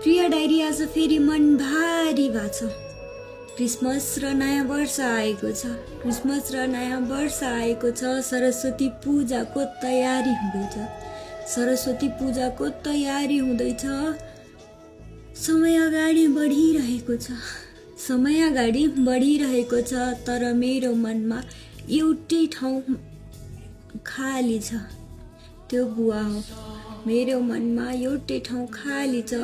प्रिय डायरी आज फेरि मन भारी भएको छ। क्रिसमस र नयाँ वर्ष आएको छ। सरस्वती पूजाको तयारी हुँदैछ। समय अगाडि बढिरहेको छ। तर मेरो मनमा एउटै ठाउँ खाली छ, त्यो बुवा हो। मेरो मनमा एउटै ठाउँ खाली छ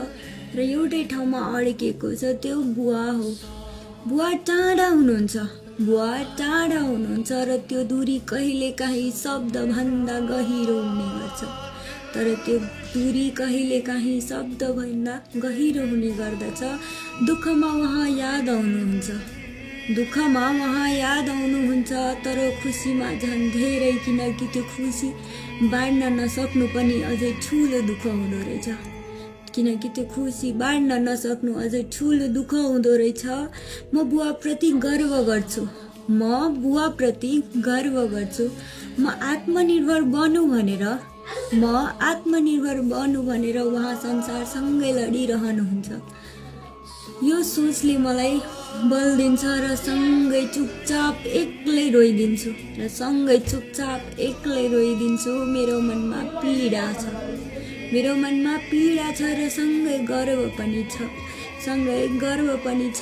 र एउटै ठाउँमा अड्केको छ, त्यो बुवा हो। बुवा टाढा हुनुहुन्छ र त्यो दूरी कहिलेकाहीँ शब्दभन्दा गहिरो हुने गर्छ। हुने गर्दछ। दुःखमा उहाँ याद आउनुहुन्छ, तर खुसीमा झन् धेरै, किनकि त्यो खुसी बाँड्न नसक्नु पनि अझै ठुलो दुःख हुँदो रहेछ। म बुवाप्रति गर्व गर्छु। म आत्मनिर्भर बनु भनेर उहाँ संसारसँगै लडिरहनुहुन्छ। यो सोचले मलाई बल दिन्छ र सँगै चुपचाप एक्लै रोइदिन्छु। मेरो मनमा पीडा छ र सँगै गर्व पनि छ।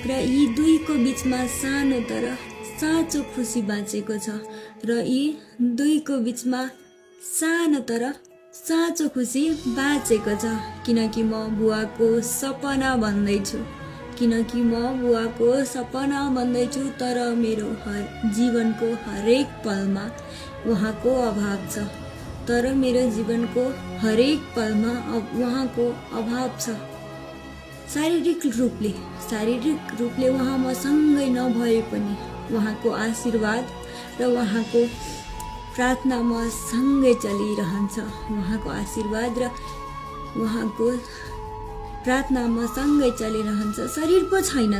र यी दुईको बिचमा सानो तर साँचो खुसी बाँचेको छ। किनकि म बुवाको सपना भन्दैछु। तर मेरो जीवनको हरेक पलमा उहाँको अभाव छ। शारीरिक रूपले उहाँ मसँगै नभए पनि उहाँको आशीर्वाद र उहाँको प्रार्थना मसँगै चलिरहन्छ। शरीर पो छैन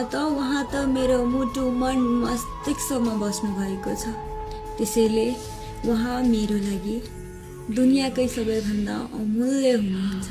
त उहाँ त मेरो मुटु, मन, मस्तिष्कमा बस्नु भएको छ। त्यसैले उहाँ मेरो लागि दुनियाँकै सबैभन्दा अमूल्य हुनुहुन्छ।